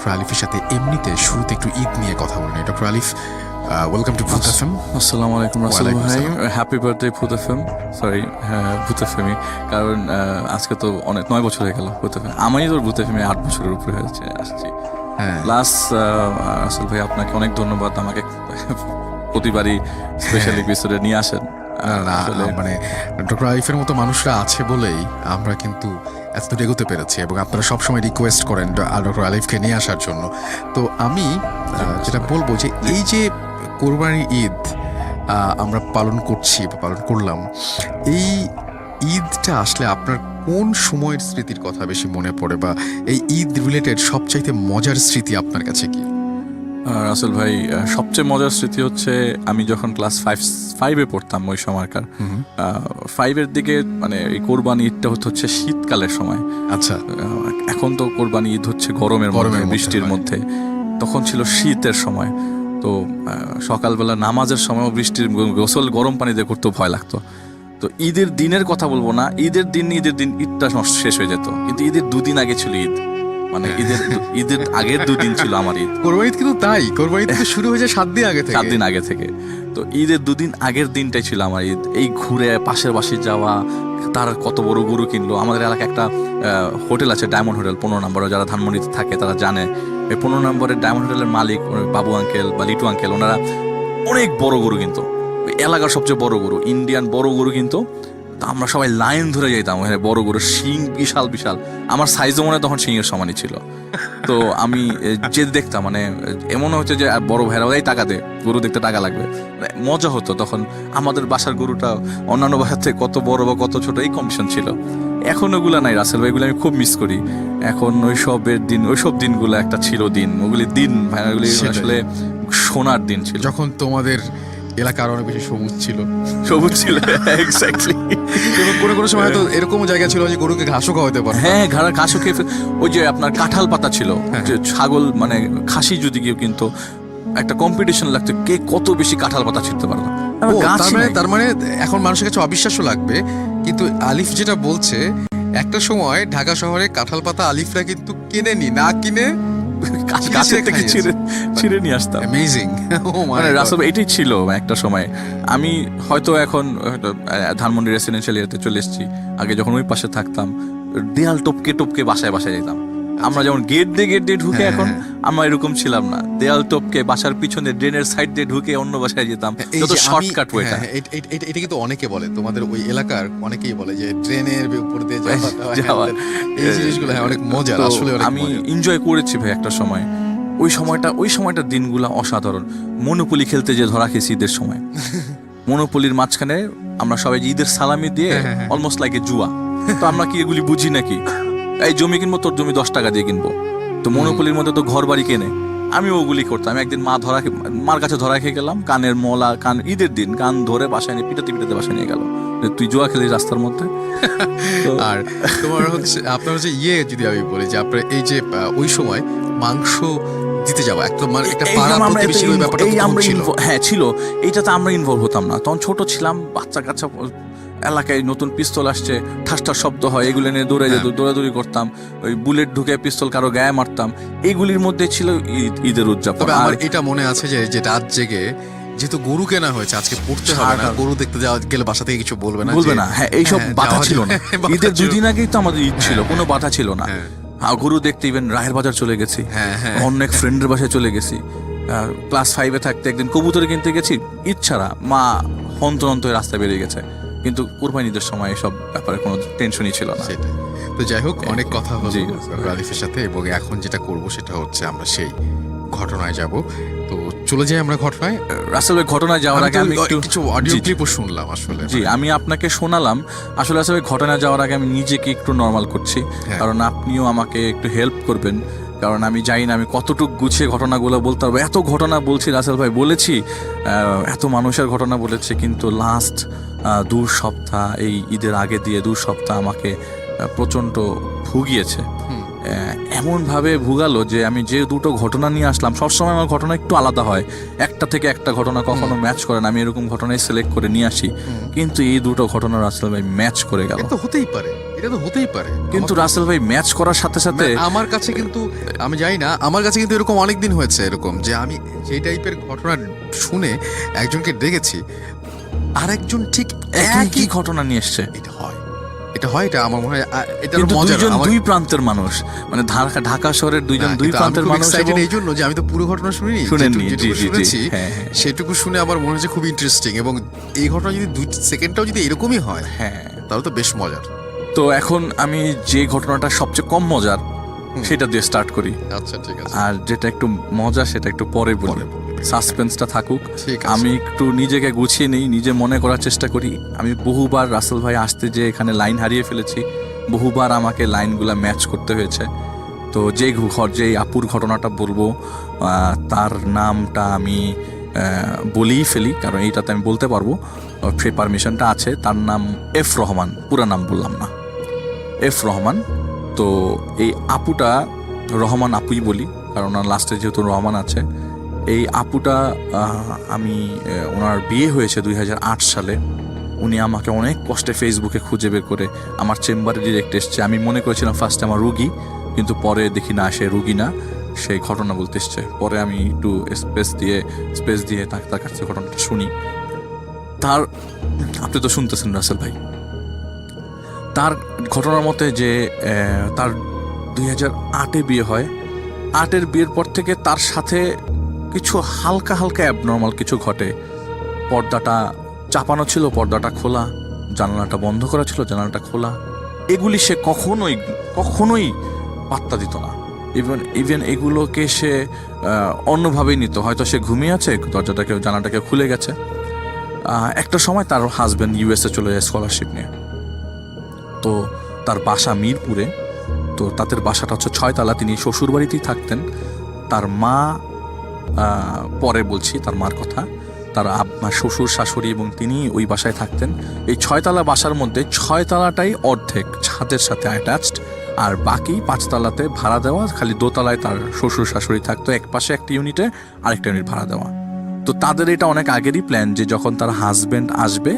Doctor আলিফের সাথে এমনিতে শুরুতে একটু ঈদ নিয়ে কথা বলি। ডক্টর আলিফ, ওয়েলকাম টু ভূত এফএম। আসসালামু আলাইকুম রাসেল ভাই, হ্যাপি বার্থডে ভূত এফএম। সরি, ভূত এফএমই, কারণ আজকে তো অনেক 9 বছর হয়ে গেল ভূত এফএম। আমি তোর ভূত এফএমে 8 বছরের উপরে হয়েছে আসছি। প্লাস রাসেল ভাই, আপনাকে অনেক ধন্যবাদ, আমাকে প্রতিবারই স্পেশাল এপিসোডে নিয়ে আসেন। মানে ডক্টর আলিফের মতো মানুষরা আছে বলেই আমরা কিন্তু এতদূর এগোতে পেরেছি, এবং আপনারা সবসময় রিকোয়েস্ট করেন ডক্টর আলিফকে নিয়ে আসার জন্য। তো আমি যেটা বলবো যে এই যে কোরবানি ঈদ আমরা পালন করছি বা পালন করলাম, এই ঈদটা আসলে আপনার কোন সময়ের স্মৃতির কথা বেশি মনে পড়ে, বা এই ঈদ রিলেটেড সবচাইতে মজার স্মৃতি আপনার কাছে কি? রাসেল ভাই, সবচেয়ে মজার স্মৃতি হচ্ছে আমি যখন ক্লাস 5-এ পড়তাম, ওই সময়কার 5-এর দিকে, মানে এই কোরবানি ঈদটা হচ্ছে শীতকালের সময়। আচ্ছা, এখন তো কোরবানি ঈদ হচ্ছে গরমের মধ্যে, বৃষ্টির মধ্যে, তখন ছিল শীতের সময়। তো সকালবেলা নামাজের সময় বৃষ্টির গোসল গরম পানিতে করতেও ভয় লাগতো। তো ঈদের দিনের কথা বলবো না, ঈদের দিন ঈদটা শেষ হয়ে যেত, কিন্তু ঈদের 2 দিন আগে ছিল ঈদ, মানে ঈদের আগের 2 দিন ছিল আমার ঈদ। কোরবানি কিন্তু তাই, কোরবানি ঈদ শুরু হয়ে যায় 7 দিন আগে থেকে। 7 দিন আগে থেকে। তো ঈদের 2 দিন আগের দিনটাই ছিল আমার ঈদ। এই ঘুরে পাশের বাসে যাওয়া, তার কত বড় গরু কিনলো। আমাদের এলাকায় একটা হোটেল আছে, ডায়মন্ড হোটেল 15 নম্বরে, যারা ধানমন্ডিতে থাকে তারা জানে। এই 15 নম্বরের ডায়মন্ড হোটেলের মালিক বাবু আঙ্কেল বা লিটু আঙ্কেল, ওনারা অনেক বড় গরু কিনতো, এলাকার সবচেয়ে বড় গরু, ইন্ডিয়ান বড় গরু কিনতো। তা আমরা সবাই লাইন ধরে যেতাম ওখানে, বড় গরু, শিং বিশাল বিশাল, আমার সাইজও মনে তখন শিংয়ের সমানই ছিল। তো আমি যে দেখতাম, মানে এমনও হচ্ছে যে বড় ভাইরা ওই টাকা দে, গরু দেখতে টাকা লাগবে, মজা হতো তখন। আমাদের বাসার গরুটা অন্যান্য বাসার থেকে কত বড় বা কত ছোট, এই কম্পিটিশন ছিল। এখন ওগুলা নাই রাসেল ভাই, এগুলো আমি খুব মিস করি। এখন ওইসব দিনগুলো একটা ছিল দিন, ওগুলি দিন ভাই, ওগুলি আসলে সোনার দিন ছিল, যখন তোমাদের এলাকার অনেক বেশি সবুজ ছিল। এক্স্যাক্টলি। এবং কোনো সময় তো এরকমও জায়গা ছিল যে গরুকে ঘাসও খাওয়াতে পারে। হ্যাঁ, ঘাসও খেয়ে, ওই যে আপনার কাঁঠাল পাতা ছিল, যে ছাগল মানে খাসি যদি কেউ কিন্তু একটা কম্পিটিশন লাগতো, কে কত বেশি কাঁঠাল পাতা ছিঁড়তে পারতো। তার মানে এখন মানুষের কাছে অবিশ্বাস্য লাগবে, কিন্তু আলিফ যেটা বলছে, একটা সময় ঢাকা শহরে কাঁঠাল পাতা আলিফরা কিন্তু কিনেনি, না কিনে গাছের থেকে ছিঁড়ে নিয়ে আসতাম। অ্যামেজিং। মানে রাসেল, এটাই ছিল একটা সময়। আমি হয়তো এখন ধানমন্ডি রেসিডেন্সিয়াল এরিয়াতে চলে এসেছি। আগে যখন ওই পাশে থাকতাম, দেয়াল টপকে টপকে বাসায় যেতাম। আমরা যেমন গেট দিয়ে ঢুকে, এখন আমরা এরকম ছিলাম না। দেয়াল টপকে বাসার পিছনে ড্রেনের সাইড দিয়ে ঢুকে অন্য বাসায় যেতাম, যত শর্টকাট ওয়েটা। এটা কিন্তু অনেকে বলে, তোমাদের ওই এলাকার অনেকেই বলে যে ট্রেনের উপর দিয়ে যাওয়া, এই জিনিসগুলো অনেক মজার, আসলে আমি এনজয় করেছি ভাই একটা সময়। ওই সময়টা দিনগুলা অসাধারণ। মনোপলি খেলতে যে ধরা খেয়েছি ঈদের সময়, মনোপলির মাঝখানে আমরা সবাই ঈদের সালামি দিয়ে, অলমোস্ট লাইক এ জুয়া। তো আমরা কি এগুলি বুঝি নাকি? এই জমি কিনবো, তোর জমি 10 টাকা দিয়ে কিনবো। তো মনোপলির মধ্যে তো ঘর বাড়ি কেনে, আমি ওগুলি করতাম। একদিন মার কাছে ধরা খেয়ে গেলাম, কানের মলা, ঈদের দিন কান ধরে বাসায় নিয়ে পিটাতে বাসায় নিয়ে গেল, তুই জুয়া খেলিস রাস্তার মধ্যে। আর তোমার হচ্ছে, আপনার হচ্ছে যদি আমি বলি যে আপনার এই যে ওই সময় মাংস দিতে যাওয়া, হ্যাঁ ছিল, এইটাতে আমরা ইনভলভ হতাম না, তখন ছোট ছিলাম, বাচ্চা কাচ্চা, এলাকায় নতুন পিস্তল আসছে, ঠাস ঠাস শব্দ হয়, এগুলো নিয়ে দৌড়াদৌড়ি করতাম, ওই বুলেট ঢুকে পিস্তল কারো গায়ে মারতাম, এইগুলির মধ্যে ছিল ঈদের উদযাপন। আমার এটা মনে আছে যে রাত জেগে, যেহেতু গরু কেনা হয়েছে, আজকে পড়তে হবে না, গরু দেখতে যাওয়া গেলে বাসা থেকে কিছু বলবে না। হ্যাঁ, এইসব বাধা ছিল না। ঈদের 2 দিন আগেই তো আমাদের ঈদ ছিল, কোনো বাধা ছিল না। গরু দেখতে ইভেন রায়ের বাজার চলে গেছি, অনেক ফ্রেন্ডের বাসায় চলে গেছি। ক্লাস 5-এ থাকতে একদিন কবুতর কিনতে গেছি, ঈদ ছাড়া মা হন্তনন্ত রাস্তায় বেরিয়ে গেছে, কিন্তু কোরবানি ঈদের সময় এসব ব্যাপারে কোনো টেনশনই ছিল না। তো যাই হোক, অনেক কথা হলো আলিফের সাথে, এবং এখন যেটা করব সেটা হচ্ছে আমরা সেই ঘটনায় যাব। তো চলে যাই আমরা ঘটনায়। রাসেল ভাই, ঘটনায় যাওয়ার আগে আমি কিছু অডিও ক্লিপও শুনলাম আসলে। জি, আমি আপনাকে শোনালাম। আসলে ঘটনায় যাওয়ার আগে আমি নিজেকে একটু নর্মাল করছি, কারণ আপনিও আমাকে একটু হেল্প করবেন, কারণ আমি জানি না আমি কতটুকু গুছিয়ে ঘটনাগুলো বলতে পারবো। এত ঘটনা বলছি রাসেল ভাই, বলেছি এত মানুষের ঘটনা বলেছি, কিন্তু লাস্ট 2 সপ্তাহ, এই ঈদের আগে দিয়ে 2 সপ্তাহ আমাকে প্রচণ্ড ভুগিয়েছে। এমনভাবে ভুগালো যে আমি যে 2টো ঘটনা নিয়ে আসলাম, সবসময় আমার ঘটনা একটু আলাদা হয়, একটা থেকে একটা ঘটনা কখনো ম্যাচ করে না, আমি এরকম ঘটনাই সিলেক্ট করে নিয়ে আসি, কিন্তু এই 2টো ঘটনা রাসেল ভাই ম্যাচ করে গেল। তো হতেই পারে, এটা তো হতেই পারে, কিন্তু রাসেল ভাই ম্যাচ করার সাথে সাথে আমার কাছে কিন্তু, আমি জানি না, আমার কাছে কিন্তু এরকম অনেক দিন হয়েছে এরকম যে আমি যেই টাইপের ঘটনা শুনে একজনকে দেখেছি, আরেকজন ঠিক একই ঘটনা নিয়ে এসছে। এটা হয়, এটা আমার মনে হয় এটা কিন্তু মজার। দুইজন দুই প্রান্তের মানুষ, মানে ঢাকা শহরের দুইজন দুই প্রান্তের মানুষ। এই জন্য যে আমি তো পুরো ঘটনা শুনিনি, যেটুকু শুনেছি সেটুকু শুনে আমার মনে হচ্ছে খুব ইন্টারেস্টিং, এবং এই ঘটনা যদি 2 সেকেন্ডটাও যদি এরকমই হয়, হ্যাঁ, তাহলে তো বেশ মজার। তো এখন আমি যে ঘটনাটা সবচেয়ে কম মজার সেটা দিয়ে স্টার্ট করি। আচ্ছা, ঠিক আছে। আর যেটা একটু মজা সেটা একটু পরে বলি, সাসপেন্সটা থাকুক। আমি একটু নিজেকে গুছিয়ে নেই, নিজে মনে করার চেষ্টা করি। আমি বহুবার রাসেল ভাই আসতে যে এখানে লাইন হারিয়ে ফেলেছি, বহুবার আমাকে লাইনগুলা ম্যাচ করতে হয়েছে। তো যে আপুর ঘটনাটা বলবো তার নামটা আমি বলেই ফেলি, কারণ এইটাতে আমি বলতে পারবো, সেই পারমিশনটা আছে। তার নাম এফ রহমান, পুরো নাম বললাম না, এফ রহমান। তো এই আপুটা, রহমান আপুই বলি কারণ ওনার লাস্টে যেহেতু রহমান আছে। এই আপুটা আমি ওনার বিয়ে হয়েছে 2008 সালে। উনি আমাকে অনেক কষ্টে ফেসবুকে খুঁজে বের করে আমার চেম্বারে ডিরেক্ট এসছে। আমি মনে করেছিলাম ফার্স্টে আমার রুগী, কিন্তু পরে দেখি না, সে রুগী না, সেই ঘটনা বলতে এসছে। পরে আমি একটু স্পেস দিয়ে তার কাছে ঘটনাটা শুনি। তার, আপনি তো শুনতেছেন রাসেল ভাই, তার ঘটনার মতে যে তার 2008-এ বিয়ে হয়। 8-এর বিয়ের পর থেকে তার সাথে কিছু হালকা অ্যাবনর্মাল কিছু ঘটে। পর্দাটা চাপানো ছিল, পর্দাটা খোলা, জানালাটা বন্ধ করা ছিল, জানালাটা খোলা। এগুলি সে কখনোই পাত্তা দিত না। ইভেন এগুলোকে সে অন্যভাবেই নিত। হয়তো সে ঘুমিয়ে আছে, জানালাটাকে খুলে গেছে। একটা সময় তার হাজব্যান্ড ইউএসএ চলে যায় স্কলারশিপ নিয়ে। তো তার বাসা মিরপুরে। তো তাদের বাসাটা হচ্ছে 6 তলা, তিনি শ্বশুর বাড়িতেই থাকতেন। তার মা, পরে বলছি তার মার কথা, তার শ্বশুর শাশুড়ি এবং তিনি ওই বাসায় থাকতেন। এই 6 তলা বাসার মধ্যে 6 তলাটাই অর্ধেক ছাদের সাথে অ্যাটাচড, আর বাকি 5 তলাতে ভাড়া দেওয়া। খালি দোতলায় তার শ্বশুর শাশুড়ি থাকতো, এক পাশে একটা ইউনিটে আরেকটা ইউনিট ভাড়া দেওয়া। তো তাদের এটা অনেক আগেরই প্ল্যান যে যখন তার হাজব্যান্ড আসবে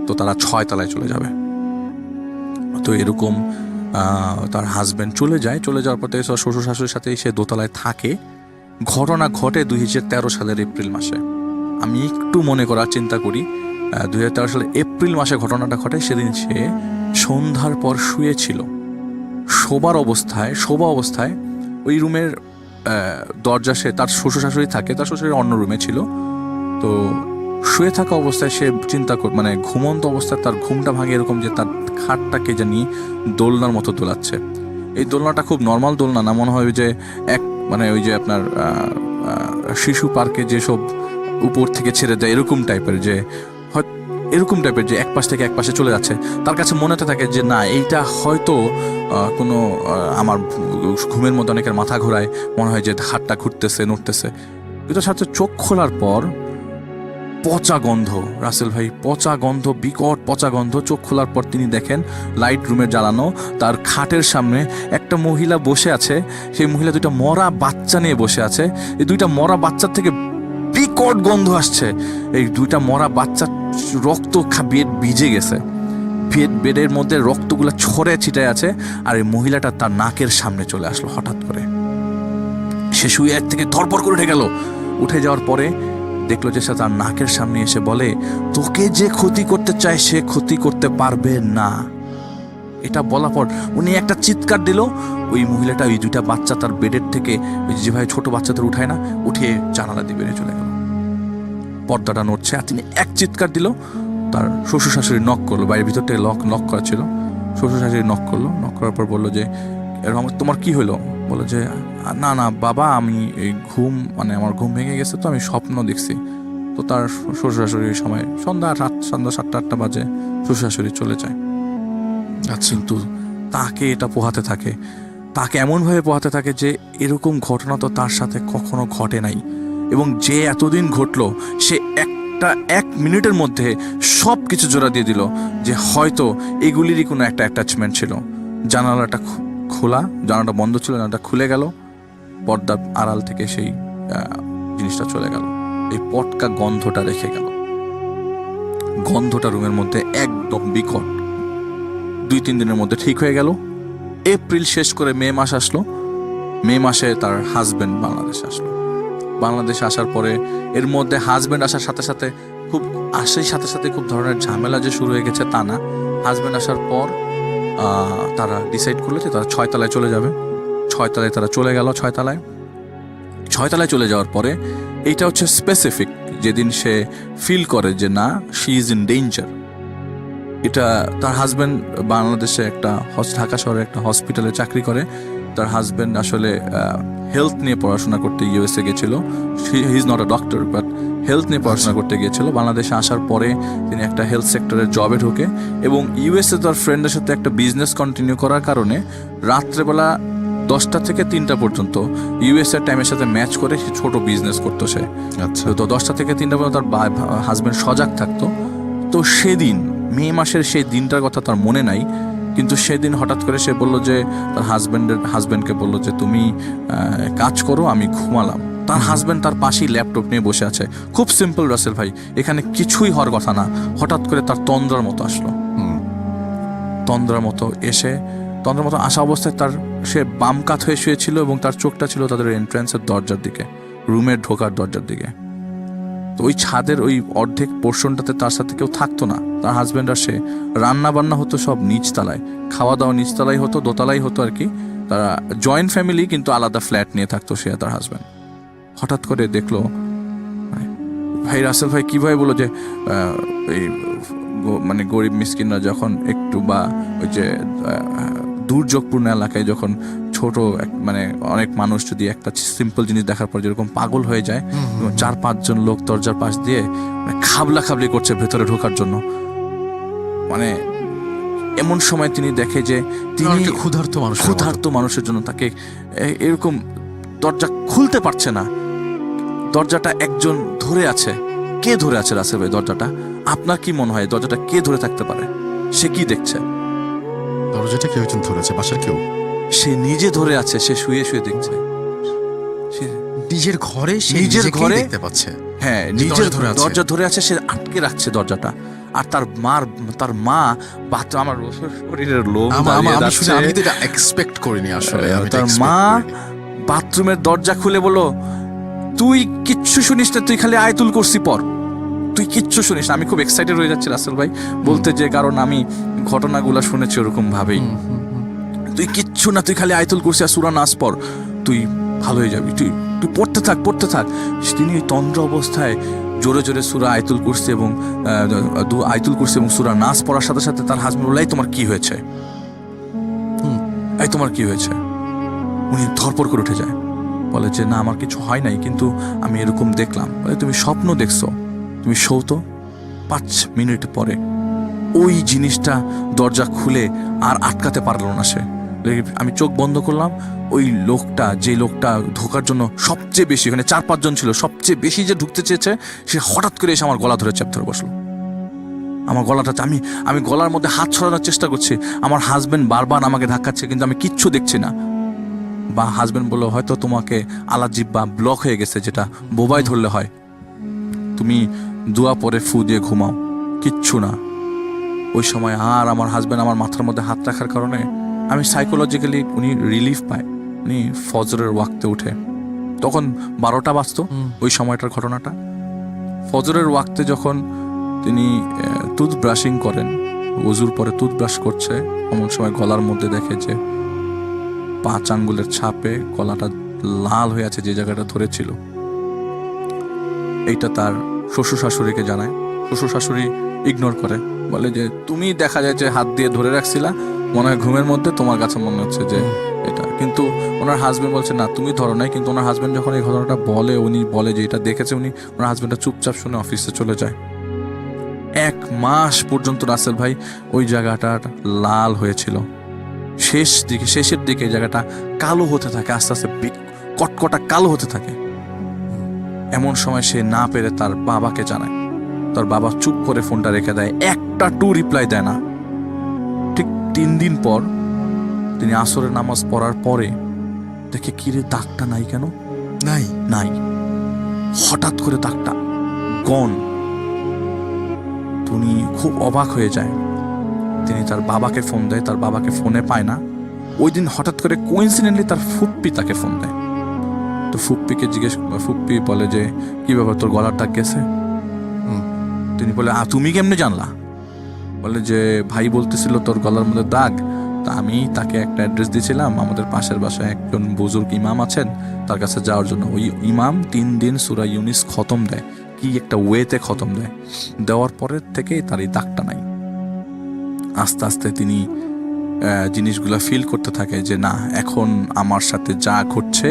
তো তারা 6 তলায় চলে যাবে। তো এরকম তার হাজব্যান্ড চলে যাওয়ার পর থেকে শ্বশুর শাশুড়ির সাথে সে দোতলায় থাকে। ঘটনা ঘটে 2013 সালের এপ্রিল মাসে। আমি একটু মনে করার চিন্তা করি, 2013 সালের এপ্রিল মাসে ঘটনাটা ঘটে। সেদিন সে সন্ধ্যার পর শুয়েছিল, শোবা অবস্থায় ওই রুমের দরজা, সে তার শ্বশুর শাশুড়ি থাকে, তার শ্বশুরের অন্য রুমে ছিল। তো শুয়ে থাকা অবস্থায় সে মানে ঘুমন্ত অবস্থায় তার ঘুমটা ভাঙে এরকম যে তার খাটটাকে জানি দোলনার মতো দোলাচ্ছে। এই দোলনাটা খুব নর্মাল দোলনা না, মনে হয় যে মানে ওই যে আপনার শিশু পার্কে যেসব উপর থেকে ছেড়ে দেয় এরকম টাইপের, যে এক পাশ থেকে এক পাশে চলে যাচ্ছে। তার কাছে মনে হতে থাকে যে না, এইটা হয়তো কোনো আমার ঘুমের মধ্যে অনেকের মাথা ঘোরায়, মনে হয় যে হাতটা ঘুরতেছে নড়তেছে। কিন্তু সাথে চোখ খোলার পর পচা গন্ধ, রাসেল ভাই, পচা গন্ধ, বিকট পচা গন্ধ। চোখ খোলার পর তিনি দেখেন লাইট রুমে জ্বালানো, তার খাটের সামনে একটা মহিলা বসে আছে। সেই মহিলা 2টা মরা বাচ্চা নিয়ে বসে আছে। এই 2টা মরা বাচ্চার থেকে বিকট গন্ধ আসছে। এই 2টা মরা বাচ্চার রক্ত বেড ভিজে গেছে, বেডের মধ্যে রক্তগুলো ছড়ে ছিটায় আছে। আর এই মহিলাটা তার নাকের সামনে চলে আসলো হঠাৎ করে। সে শুয়ে থেকে ধরপড় করে উঠে গেল। উঠে যাওয়ার পরে দেখলো যে সে তার নাকের সামনে এসে বলে, তোকে যে ক্ষতি করতে চায় সে ক্ষতি করতে পারবে না। এটা বলার পর উনি একটা চিৎকার দিল। ওই মহিলাটা ওই 2টা বাচ্চা তার বেডের থেকে, যেভাবে ছোট বাচ্চাদের উঠায় না, উঠিয়ে জানালা দিয়ে বেরিয়ে চলে গেল। পর্দাটা নড়ছে, আর তিনি এক চিৎকার দিল। তার শ্বশুর শাশুড়ি নক করলো, বাড়ির ভিতর থেকে লক করা ছিল। শ্বশুর শাশুড়ি নক করার পর বললো যে তোমার কি হলো? বললো যে না বাবা, আমি এই আমার ঘুম ভেঙে গেছে, তো আমি স্বপ্ন দেখছি। তো তার শ্বশুর শাশুড়ি ওই সময় সন্ধ্যা 7টা বাজে শ্বশুর শাশুড়ি চলে যায়। কিন্তু তাকে এটা পোহাতে থাকে, তাকে এমনভাবে পোহাতে থাকে যে এরকম ঘটনা তো তার সাথে কখনো ঘটে নাই। এবং যে এতদিন ঘটলো, সে 1 মিনিটের মধ্যে সব কিছু জোড়া দিয়ে দিল যে হয়তো এগুলিরই কোনো একটা অ্যাটাচমেন্ট ছিল। জানালাটা খোলা, জানালাটা বন্ধ ছিল, জানালাটা খুলে গেল, পর্দার আড়াল থেকে সেই জিনিসটা চলে গেল। এই পটকা গন্ধটা রেখে গেল। গন্ধটা রুমের মধ্যে একদম বিকট। 2-3 দিনের মধ্যে ঠিক হয়ে গেল। এপ্রিল শেষ করে মে মাস আসলো। মে মাসে তার হাজবেন্ড বাংলাদেশে আসলো। বাংলাদেশে আসার পরে এর মধ্যে হাজবেন্ড আসার সাথে সাথে খুব ধরনের ঝামেলা যে শুরু হয়ে গেছে তা না। হাজবেন্ড আসার পর তারা ডিসাইড করলো যে তারা 6 তলায় চলে যাবে। 6 তলায় তারা চলে গেল। 6 তলায় চলে যাওয়ার পরে এইটা হচ্ছে স্পেসিফিক যেদিন সে ফিল করে যে না, শি ইজ ইন ডেঞ্জার। এটা তার হাজবেন্ড বাংলাদেশে ঢাকা শহরে একটা হসপিটালে চাকরি করে। তার হাজবেন্ড আসলে হেলথ নিয়ে পড়াশোনা করতে ইউএসএ গেছিল। He is not a doctor, but health নিয়ে পড়াশোনা করতে গিয়েছিল। বাংলাদেশে আসার পরে তিনি একটা হেলথ সেক্টরের জবে ঢোকে এবং ইউএসএ তার ফ্রেন্ডের সাথে একটা বিজনেস কন্টিনিউ করার কারণে রাত্রেবেলা 10টা থেকে 3টা পর্যন্ত ইউএসএ টাইমের সাথে ম্যাচ করে সে ছোট বিজনেস করতো সে। আচ্ছা, তো 10টা থেকে 3টা পর্যন্ত তার হাজবেন্ড সজাগ থাকতো। তো সেদিন মে মাসের সেই দিনটার কথা তার মনে নাই, কিন্তু সেদিন হঠাৎ করে সে বলল যে তার হাজবেন্ডকে বলল যে তুমি কাজ করো, আমি ঘুমালাম। তার হাজবেন্ড তার পাশেই ল্যাপটপ নিয়ে বসে আছে। খুব সিম্পল রাসেল ভাই, এখানে কিছুই হওয়ার কথা না। হঠাৎ করে তার তন্দ্রার মতো আসলো। তন্দ্রার মতো আসা অবস্থায় সে বাম কাত হয়ে শুয়েছিল এবং তার চোখটা ছিল তাদের এন্ট্রান্সের দরজার দিকে, রুমের ঢোকার দরজার দিকে। তো ওই ছাদের ওই অর্ধেক পোর্শনটাতে তার সাথে কেউ থাকতো না। তার হাজবেন্ড আর সে, রান্না বান্না হতো সব নিচতলায়, খাওয়া দাওয়া নিচতলায় হতো, দোতলাই হতো আর কি। তারা জয়েন্ট ফ্যামিলি, কিন্তু আলাদা ফ্ল্যাট নিয়ে থাকতো সে আর তার হাজবেন্ড। হঠাৎ করে দেখলো, ভাই রাসেল ভাই কিভাবে বলো যে এই মানে গরিব মিসকিনরা যখন একটু বা ওই যে দুর্যোগপূর্ণ এলাকায় যখন ছোট মানে অনেক মানুষ যদি একটা সিম্পল জিনিস দেখার পর যেরকম পাগল হয়ে যায়, 4-5 জন লোক দরজার পাশ দিয়ে খাবলি করছে ভেতরে ঢোকার জন্য। মানে এমন সময় তিনি দেখে যে তিনি ক্ষুধার্ত মানুষের জন্য তাকে এরকম দরজা খুলতে পারছে না। দরজাটা একজন ধরে আছে। কে ধরে আছে রাসেল ভাই দরজাটা? আপনার কি মনে হয় দরজাটা কে ধরে থাকতে পারে? সে কি দেখছে? দরজাটা কেউ একজন ধরেছে, বাসার কেউ। সে নিজে ধরে আছে, সে শুয়ে শুয়ে দেখছে। সে নিজের ঘরে দেখতে পাচ্ছে। হ্যাঁ, নিজের দরজা ধরে আছে, সে আটকে রাখছে দরজাটা। আর তার মা বাথরুম, আমার শরীরের লোম দাঁড়িয়ে যাচ্ছে। আমি তো এটা এক্সপেক্ট করিনি আসলে। তার মা বাথরুমের দরজা খুলে বলল, তুই কিচ্ছু শুনিস না, তুই খালি আয়াতুল কুরসি পড়, তুই কিচ্ছু শুনিস না। আমি খুব এক্সাইটেড হয়ে যাচ্ছি রাসেল ভাই বলতে, যে কারণ আমি ঘটনাগুলো শুনেছি ওরকম ভাবেই। তুই কিচ্ছু না, তুই খালি আয়াতুল কুরসি আর সূরা নাস পড়, তুই ভালো হয়ে যাবি, তুই পড়তে থাক। তিনি তন্দ্র অবস্থায় জোরে জোরে সূরা আয়াতুল কুরসি এবং সূরা নাস পড়ার সাথে সাথে তার হাজবেন্ড বলল, এই তোমার কি হয়েছে? উনি ধরপড় করে উঠে যায়, বলে যে না, আমার কিছু হয় নাই, কিন্তু আমি এরকম দেখলাম। বলে তুমি স্বপ্ন দেখছো, তুমি শোও তো। 5 মিনিট পরে ওই জিনিসটা দরজা খুলে আর আটকাতে পারলো না সে। আমি চোখ বন্ধ করলাম, ওই যে লোকটা ঢোকার জন্য সবচেয়ে বেশি, ওখানে 4-5 জন ছিল, সবচেয়ে বেশি যে ঢুকতে চেয়েছে, সে হঠাৎ করে এসে আমার গলা ধরে চেপ ধরে বসলো। আমার গলাটা, আমি গলার মধ্যে হাত ছড়ানোর চেষ্টা করছি, আমার হাজবেন্ড বারবার আমাকে ধাক্কাচ্ছে, কিন্তু আমি কিচ্ছু দেখছি না। বা হাজবেন্ড বললো, হয়তো তোমাকে আলাজিব্বা ব্লক হয়ে গেছে, যেটা বোবায় ধরলে হয়, তুমি দোয়া পরে ফু দিয়ে ঘুমাও, কিচ্ছু না। ওই সময় আর আমার হাজবেন্ড আমার মাথার মধ্যে হাত রাখার কারণে আমি সাইকোলজিক্যালি উনি রিলিফ পায়। উনি ফজরের ওয়াক্তে উঠে, তখন 12টা বাজতো ওই সময়টার ঘটনাটা। ফজরের ওয়াক্তে যখন তিনি টুথব্রাশিং করেন, ওযুর পরে টুথব্রাশ করছে, এমন সময় গলার মধ্যে দেখে যে 5 আঙ্গুলের ছাপে গলাটা লাল হয়ে আছে, যে জায়গাটা ধরেছিল। এইটা তার শ্বশুর শাশুড়িকে জানায়। শ্বশুর শাশুড়ি ইগনোর করে, বলে যে তুমি দেখা যায় যে হাত দিয়ে ধরে রাখছিলা, মনে হয় ঘুমের মধ্যে, তোমার কাছে মনে হচ্ছে যে এটা। কিন্তু ওনার হাজবেন্ড বলছে না, তুমি ধরো নাই। কিন্তু ওনার হাজবেন্ড যখন এই ঘটনাটা বলে যে এটা দেখেছে, ওনার হাজবেন্ডটা চুপচাপ শুনে অফিসে চলে যায়। 1 মাস পর্যন্ত রাসেল ভাই ওই জায়গাটা লাল হয়েছিল। শেষের দিকে জায়গাটা কালো হতে থাকে, আস্তে আস্তে কটকটা কালো হতে থাকে। এমন সময় সে না পেরে তার বাবাকে জানায়। তার বাবা চুপ করে ফোনটা রেখে দেয়, একটা রিপ্লাই দেয় না। ঠিক 3 দিন পর তিনি আসরের নামাজ পড়ার পরে দেখে, কিরে দাগটা নাই কেন? নাই। হঠাৎ করে দাগটা গন। উনি খুব অবাক হয়ে যায়। তিনি তার বাবাকে ফোন দেয়, তার বাবাকে ফোনে পায় না। ওই দিন হঠাৎ করে কোইন্সিডেন্টলি তার ফুপ্পি তাকে ফোন দেয়। তো ফুপ্পি বলে যে কি ব্যাপার, তোর গলার দাগ গেছে? তিনি বলে তুমি কেমনে জানলা? বলে যে ভাই বলতেছিল তোর গলার মধ্যে দাগ। তা আমি তাকে একটা অ্যাড্রেস দিয়েছিলাম, আমাদের পাশের বাসায় একজন বুজুর্গ ইমাম আছেন, তার কাছে যাওয়ার জন্য। ওই ইমাম 3 দিন সূরা ইউনিস খতম দেয়, কি একটা ওয়েতে খতম দেয়। দেওয়ার পরের থেকেই তার এই দাগটা নাই। আস্তে আস্তে তিনি জিনিসগুলা ফিল করতে থাকে যে না, এখন আমার সাথে যা ঘটছে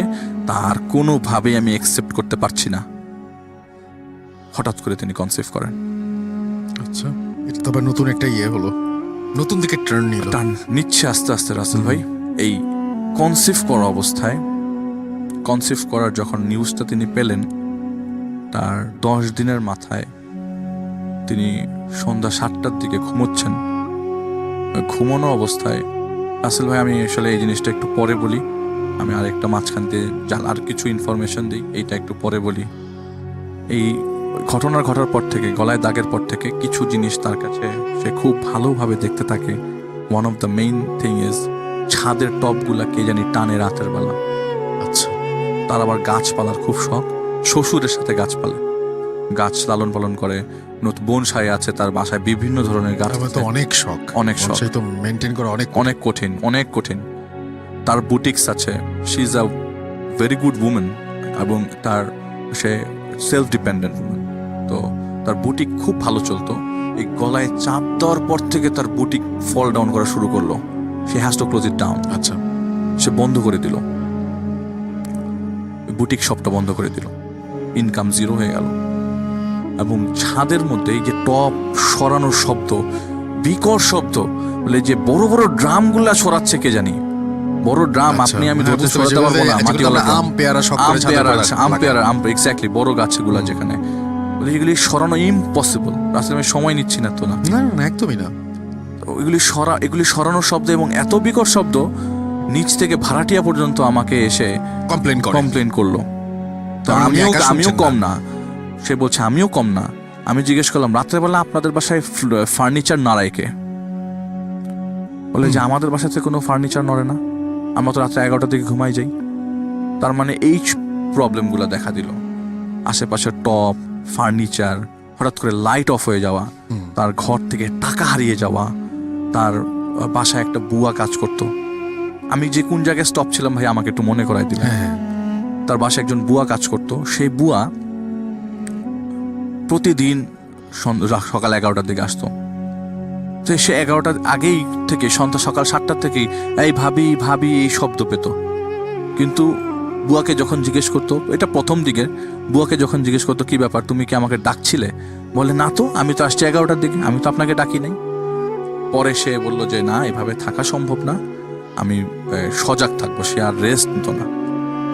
তার কোনোভাবেই আমি অ্যাকসেপ্ট করতে পারছি না। হঠাৎ করে তিনি কনসিভ করেন। আচ্ছা, এটা তো আবার নতুন একটা হলো, নতুন দিকে টার্ন নিচ্ছে আস্তে আস্তে রাসেল ভাই। এই কনসিভ করা অবস্থায়, কনসিভ করার যখন নিউজটা তিনি পেলেন, তার 10 দিনের মাথায় তিনি সন্ধ্যা 7টার দিকে ঘুমোচ্ছেন। ঘুমানো অবস্থায় রাসেল ভাই, আমি আসলে এই জিনিসটা একটু পরে বলি, আমি আর একটা মাঝখান দিয়ে আর কিছু ইনফরমেশন দিই, এইটা একটু পরে বলি। এই ঘটনার ঘটার পর থেকে, গলায় দাগের পর থেকে কিছু জিনিস তার কাছে সে খুব ভালোভাবে দেখতে থাকে। One of the main thing is ছাদের টপগুলা কে জানি টানে রাতের বেলা। আচ্ছা, তার আবার গাছপালার খুব শখ, শ্বশুরের সাথে গাছ লালন পালন করে। বনসাই আছে তার বাসায়, বিভিন্ন ধরনের গাছ। তো অনেক শখ, সেই তো মেইনটেইন করা অনেক কঠিন। তার বুটিক্স আছে, she is a very good women, এবং সে সেলফ ডিপেন্ডেন্ট উমেন। তো তার বুটিক খুব ভালো চলতো। এই গলায় চাপ দেওয়ার পর থেকে তার বুটিক ফল ডাউন করা শুরু করলো। She has to close it down. আচ্ছা, সে বন্ধ করে দিল, বুটিক শপটা বন্ধ করে দিল। ইনকাম 0 হয়ে গেল। এবং ছাদের মধ্যে এই যে টপ সরানোর শব্দ, বিকট শব্দ, বলে যে বড় বড় ড্রামগুলা সরাচ্ছে কে জানি, বড় ড্রাম। আপনি আমি ধরতে সরাতে পারবো না, আম পেয়ারা এক্স্যাক্টলি, বড় গাছগুলা যেখানে, বলে এগুলি সরানো ইম্পসিবল। আসলে আমি সময় নিচ্ছি না তো, না একদমই না। এগুলি সরানোর শব্দ, এবং এত বিকট শব্দ, নিচ থেকে ভাড়াটিয়া পর্যন্ত আমাকে এসে কমপ্লেন করলো। তো আমিও কম না। সে বলছে আমিও কম না। আমি জিজ্ঞেস করলাম রাত্রেবেলা আপনাদের বাসায় ফার্নিচার নাড়ায় কে? বলে যে আমাদের বাসাতে কোনো ফার্নিচার নড়ে না, আমরা তো রাত্রে 11টার দিকে ঘুমাই যাই। তার মানে এই প্রবলেমগুলো দেখা দিল। আশেপাশে টপ, ফার্নিচার, হঠাৎ করে লাইট অফ হয়ে যাওয়া, তার ঘর থেকে টাকা হারিয়ে যাওয়া, তার বাসায় একটা বুয়া কাজ করতো। আমি যে কোন জায়গায় স্টপ ছিলাম ভাই, আমাকে একটু মনে করাই দিলেন। তার বাসায় একজন বুয়া কাজ করতো। সেই বুয়া প্রতিদিন সকাল 11টার দিকে আসতো। তো সে 11টার আগেই থেকে সকাল 7টার থেকেই এই ভাবি এই শব্দ পেত। কিন্তু বুয়াকে যখন জিজ্ঞেস করতো, এটা প্রথম দিকে, বুয়াকে যখন জিজ্ঞেস করতো কি ব্যাপার, তুমি কি আমাকে ডাকছিলে? বলে না তো, আমি তো আসছি 11টার দিকে, আমি তো আপনাকে ডাকি নাই। পরে সে বললো যে না, এভাবে থাকা সম্ভব না, আমি সজাগ থাকবো। সে আর রেস্ট নিত না।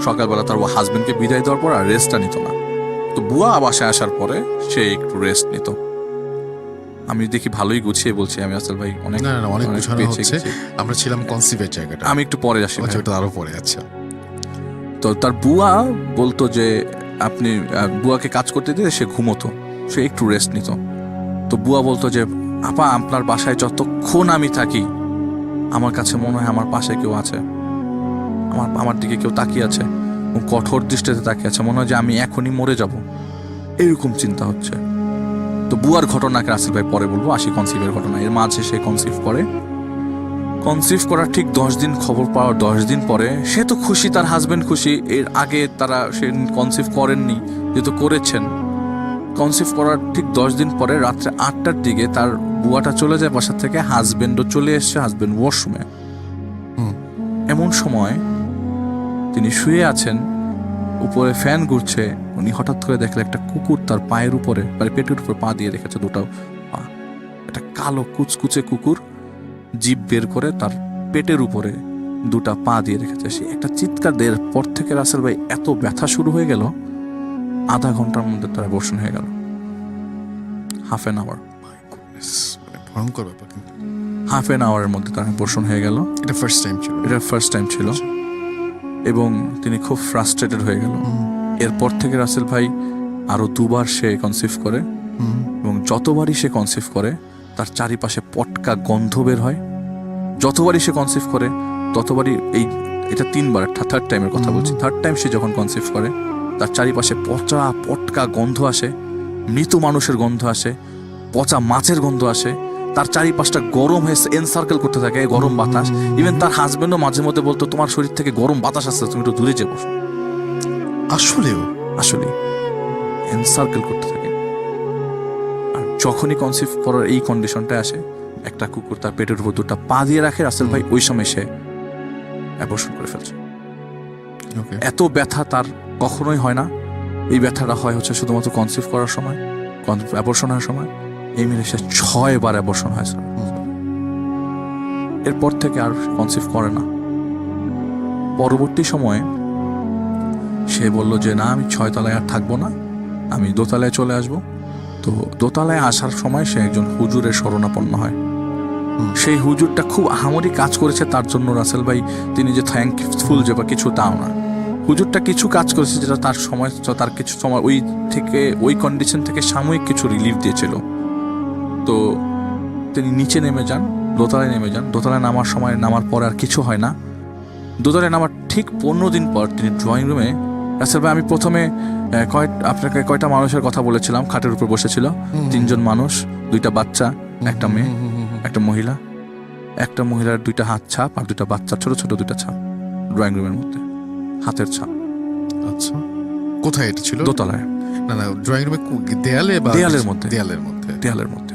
সকালবেলা তার হাজবেন্ডকে বিদায় দেওয়ার পর আর রেস্টটা নিত না। তো বুয়া বাসায় আসার পরে সে একটু রেস্ট নিত। আমি দেখি ভালোই গুছিয়ে বলছি আমি, আসল ভাই অনেক আমরা ছিলাম কনসিভের জায়গাটা, আমি একটু পরে আসি, আরো পরে। আচ্ছা, তো তার বুয়া বলতো যে আপনি বুয়াকে কাজ করতে দিয়ে সে ঘুমোতো, সে একটু রেস্ট নিত। তো বুয়া বলতো যে আপা, আপনার বাসায় যতক্ষণ আমি থাকি আমার কাছে মনে হয় আমার পাশে কেউ আছে, আমার দিকে কেউ তাকিয়ে আছে, কঠোর দৃষ্টিতে তাকিয়ে আছে, মনে হয় যে আমি এখনই মরে যাব, এরকম চিন্তা হচ্ছে। তো বুয়ার ঘটনাকে রাসেল ভাই পরে বলবো, আসি কনসিভের ঘটনা। এর মাঝে সে কনসিভ করে। কনসিভ করার ঠিক 10 দিন, খবর পাওয়ার 10 দিন পরে সে তো খুশি, তার হাজবেন্ড খুশি। এর আগে সে কনসিভ করেননি, যেহেতু করেছেন। কনসিভ করার ঠিক 10 দিন পরে রাত্রে 8টার দিকে তার বুয়াটা চলে যায় বাসা থেকে, হাজবেন্ডও চলে এসছে, হাজবেন্ড ওয়াশরুমে। এমন সময় তিনি শুয়ে আছেন, উপরে ফ্যান ঘুরছে, উনি হঠাৎ করে দেখলেন একটা কুকুর তার পায়ের উপরে, মানে পেটের উপর পা দিয়ে রেখেছে, দুটো পা। একটা কালো কুচকুচে কুকুর জিভ বের করে তার পেটের উপরে 2টা পা দিয়ে রেখেছে। সে একটা চিৎকার দেওয়ার পর থেকে রাসেল ভাই এত ব্যথা শুরু হয়ে গেল, আধা ঘন্টার মধ্যে তার অ্যাবর্শন হয়ে গেল। হাফ অ্যান আওয়ারের মধ্যে তার অ্যাবর্শন হয়ে গেল। এটা ফার্স্ট টাইম ছিল। এবং তিনি খুব ফ্রাস্ট্রেটেড হয়ে গেল। এরপর থেকে রাসেল ভাই আরো 2বার সে কনসিভ করে, এবং যতবারই সে কনসিভ করে তার চারিপাশে পটকা গন্ধ বের হয়। যতবারই সে কনসিভ করে ততবারই এটা 3বার, থার্ড টাইমের কথা বলছি, থার্ড টাইম সে যখন কনসিভ করে তার চারিপাশে পচা পটকা গন্ধ আসে, মৃত মানুষের গন্ধ আসে, পচা মাছের গন্ধ আসে, তার চারিপাশটা গরম হয়ে এনসার্কেল করতে থাকে গরম বাতাস। ইভেন তার হাজবেন্ডও মাঝে মধ্যে বলতো তোমার শরীর থেকে গরম বাতাস আসছে, তুমি একটু দূরে যেয়ে বসো। আসলে এনসার্কেল করতে থাকে। আর যখনই কনসিভ করার এই কন্ডিশনটা আসে, একটা কুকুর তার পেটের উপর 2টা পা দিয়ে রাখে, রাসেল ভাই ওই সময় সে অ্যাবর্শন করে ফেলছে। এত ব্যথা তার কখনোই হয় না। এই ব্যথাটা হয় হচ্ছে শুধুমাত্র কনসিভ করার সময়, অ্যাবর্শন হওয়ার সময়। এই মিলে সে 6বার অ্যাবর্শন হয় স্যার। এরপর থেকে আর কনসিভ করে না। পরবর্তী সময়ে সে বলল যে না, আমি 6 তলায় আর থাকবো না, আমি দোতলায় চলে আসব। তো দোতলায় আসার সময় সে একজন হুজুরের শরণাপন্ন হয়। সেই হুজুরটা খুব আহামরি কাজ করেছে তার জন্য রাসেল ভাই, তিনি যে থ্যাঙ্কফুল যে বা কিছু তাও না। হুজুরটা কিছু কাজ করেছে যেটা তার কিছু সময় ওই কন্ডিশন থেকে সাময়িক কিছু রিলিফ দিয়েছিল। তো তিনি নিচে নেমে যান, দোতলায় নেমে যান। দোতলায় নামার পরে আর কিছু হয় না। দোতলায় নামার ঠিক 15 দিন পর তিনি ড্রয়িং রুমে, রাসেল ভাই আমি প্রথমে আপনাকে কয়টা মানুষের কথা বলেছিলাম, খাটের উপর বসেছিল 3জন মানুষ, 2টা বাচ্চা, একটা মেয়ে, একটা মহিলা। একটা মহিলার 2টা হাত ছাপ আর 2টা বাচ্চা, ছোট ছোট 2টা ছাপ ড্রয়িং রুমের মধ্যে, হাতের ছাপ। আচ্ছা, কোথায় এটা ছিল? দোতলায়। না, ড্রয়িং রুমে দেয়ালের মধ্যে।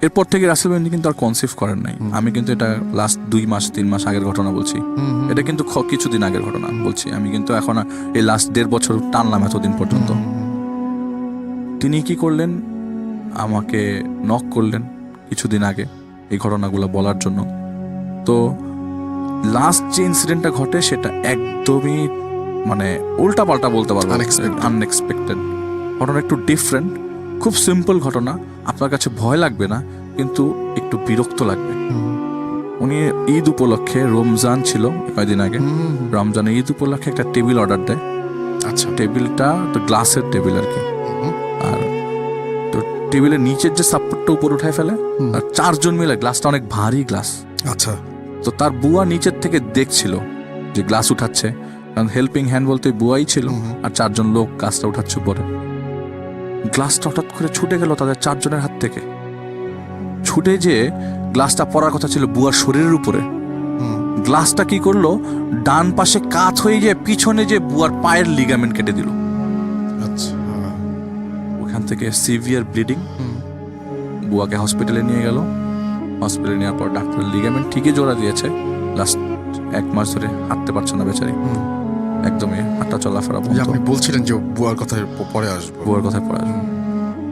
এরপর থেকে রাসেল ভাই কিন্তু আর কনসিভ করেন নাই। আমি কিন্তু এটা লাস্ট 2-3 মাস আগের ঘটনা বলছি। এটা কিন্তু কিছুদিন আগের ঘটনা বলছি। আমি কিন্তু এখন এই লাস্ট 1.5 বছর টানলাম এতদিন পর্যন্ত। তিনি কি করলেন, আমাকে নক করলেন কিছুদিন আগে এই ঘটনাগুলো বলার জন্য। তো লাস্ট যে ইনসিডেন্টটা ঘটে সেটা একদমই মানে উল্টাপাল্টা বলতে পারবো, আনএক্সপেক্টেড ঘটনা, একটু ডিফারেন্ট। খুব সিম্পল ঘটনা, আপনার কাছে ভয় লাগবে না, কিন্তু একটু বিরক্ত লাগবে। উনি ঈদ উপলক্ষে, রমজান ছিল কয়েকদিন আগে, রমজানের ঈদ উপলক্ষে একটা টেবিল অর্ডার দেয়। আচ্ছা, টেবিলটা তো গ্লাসের টেবিল আর কি। আর তো টেবিলের নিচের যে সাপোর্টটা উপর উঠায় ফেলে, আর 4জন মিলে, গ্লাসটা অনেক ভারী গ্লাস। আচ্ছা, তো তার বুয়া নিচের থেকে দেখছিল যে গ্লাস উঠাচ্ছে, কারণ হেল্পিং হ্যান্ড বলতে বুয়াই ছিল, আর 4জন লোক গ্লাসটা উঠাচ্ছে উপরে। গ্লাসটা হঠাৎ করে ছুটে গেল তাদের 4জনের হাত থেকে। ছুটে যে গ্লাসটা পড়ার কথা ছিল বুয়ার শরীরের উপরে, গ্লাসটা কি করলো, ডান পাশে কাত হয়ে গিয়ে পিছনে যে বুয়ার পায়ের লিগামেন্ট কেটে দিল। আচ্ছা, ওখান থেকে সিভিয়ার ব্লিডিং। বুয়াকে হসপিটালে নিয়ে গেল। হসপিটালে নেওয়ার পর ডাক্তার লিগামেন্ট ঠিকই জোড়া দিয়েছে, লাস্ট 1 মাস ধরে হাঁটতে পারছে না বেচারি, একদমই হাঁটা চলাফেরা বন্ধ। আপনি বলছিলেন যে বুয়ার কথায় পরে আসবো,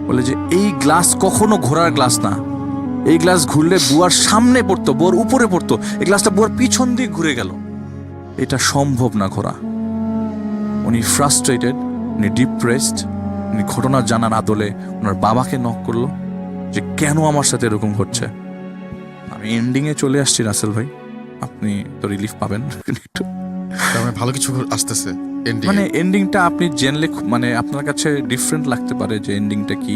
বলে যে এই গ্লাস কখনো ঘোরার গ্লাস না, এই গ্লাস ঘুরলে বুয়ার সামনে পড়তো, বুয়ার উপরে পড়তো, এই গ্লাসটা বুয়ার পিছন দিয়ে ঘুরে গেল, এটা সম্ভব না ঘোরা। উনি ফ্রাস্ট্রেটেড, উনি ডিপ্রেসড। উনি ঘটনা জানার আদলে ওনার বাবাকে নক করলো যে কেন আমার সাথে এরকম ঘটছে। আমি এন্ডিংয়ে চলে আসছি রাসেল ভাই, আপনি তো রিলিফ পাবেন একটু। ভালো কিছু আসতেছে মানে এন্ডিংটা আপনি জেনলে মানে আপনার কাছে ডিফারেন্ট লাগতে পারে যে এন্ডিংটা কি।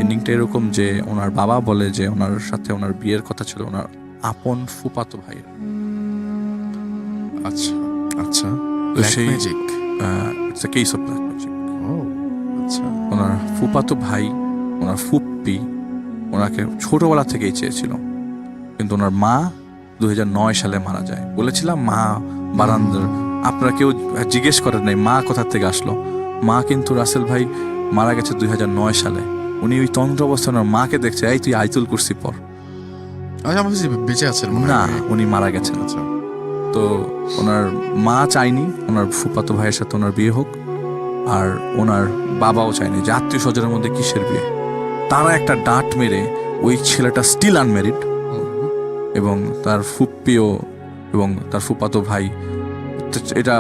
এন্ডিংটা এরকম যে ওনার বাবা বলে যে ওনার সাথে ওনার বিয়ের কথা ছিল ওনার আপন ফুফাতো ভাইয়ের। আচ্ছা আচ্ছা, black magic, it's a case of black magic. আচ্ছা, ওনার ফুফাতো ভাই, ওনার ফুপ্পি ওনাকে ছোটবেলা থেকেই চেয়েছিল, কিন্তু ওনার মা 2009 সালে মারা যায়। বলেছিলাম মা বারান্দার, আপনারা কেউ জিজ্ঞেস করেন নাই মা কোথা থেকে আসলো। মা কিন্তু রাসেল ভাই মারা গেছে 2009 সালে। উনি ওই তন্ত্র অবস্থায় ওনার মাকে দেখছে, এই তুই আইতুল কুরসি পর। বেঁচে আছেন না, উনি মারা গেছেন। তো ওনার মা চাইনি ওনার ফুফাতো ভাইয়ের সাথে ওনার বিয়ে হোক, আর ওনার বাবাও চাইনি, যে আত্মীয় স্বজনের মধ্যে কিসের বিয়ে। তারা একটা ডাঁট মেরে ওই ছেলেটা স্টিল আনম্যারিড, এবং তার ফুপ্পিও এবং তার ফুফাতো ভাই এটা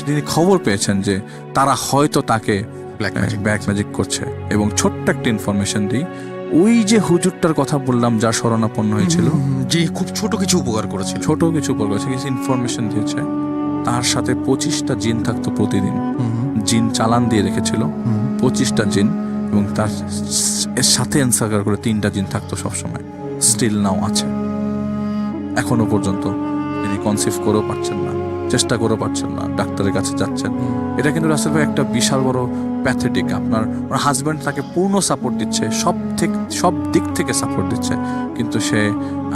তিনি খবর পেয়েছেন যে তারা হয়তো তাকে ব্ল্যাক ম্যাজিক করছে। এবং ছোট্ট একটা ইনফরমেশন দিই, ওই যে হুজুরটার কথা বললাম যার শরণাপন্ন হয়েছিল, যে খুব ছোট কিছু উপকার করেছে, কিছু ইনফরমেশন দিয়েছে, তার সাথে 25টা জিন থাকতো প্রতিদিন। জিন চালান দিয়ে রেখেছিল 25টা জিন, এবং তার এর সাথে এনসার্কেল করে 3টা জিন থাকতো সবসময়, স্টিল নাও আছে এখনো পর্যন্ত। তিনি কনসিভ করেও পারছেন না, চেষ্টা করেও পারছেন না, ডাক্তারের কাছে যাচ্ছেন। এটা কিন্তু রাসেল ভাই একটা বিশাল বড় প্যাথেটিক। আপনার হাজব্যান্ড তাকে পূর্ণ সাপোর্ট দিচ্ছে, সব দিক থেকে সাপোর্ট দিচ্ছে, কিন্তু সে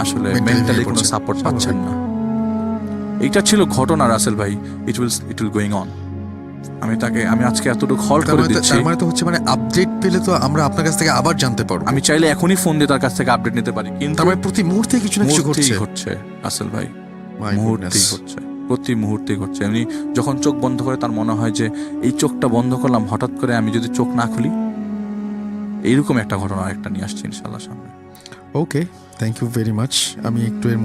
আসলে Mentally মেন্টালি ভেঙে কোনো পড়ছে। সাপোর্ট পাচ্ছেন না। এইটা ছিল ঘটনা রাসেল ভাই। It will going on. আমি আজকে এতটুকু হল করে দিচ্ছি। তার মানে তো হচ্ছে মানে আপডেট পেলে তো আমরা আপনার কাছ থেকে আবার জানতে পারবো। আমি চাইলে এখনই ফোন দিয়ে তার কাছ থেকে আপডেট নিতে পারি, কিন্তু তার মানে প্রতি মুহূর্তে কিছু না কিছু মুহূর্তেই ঘটছে। ঘটছে রাসেল ভাই, My মুহূর্তেই goodness. ঘটছে, প্রতি মুহূর্তেই ঘটছে। এমনি যখন চোখ বন্ধ করে তার মনে হয় যে এই চোখটা বন্ধ করলাম, হঠাৎ করে আমি যদি চোখ না খুলি, এইরকম একটা ঘটনা একটা নিয়ে আসছি ইনশাল্লাহ সামনে। ওকে, থ্যাংক ইউ ভেরি মাচ। আমি একটু এর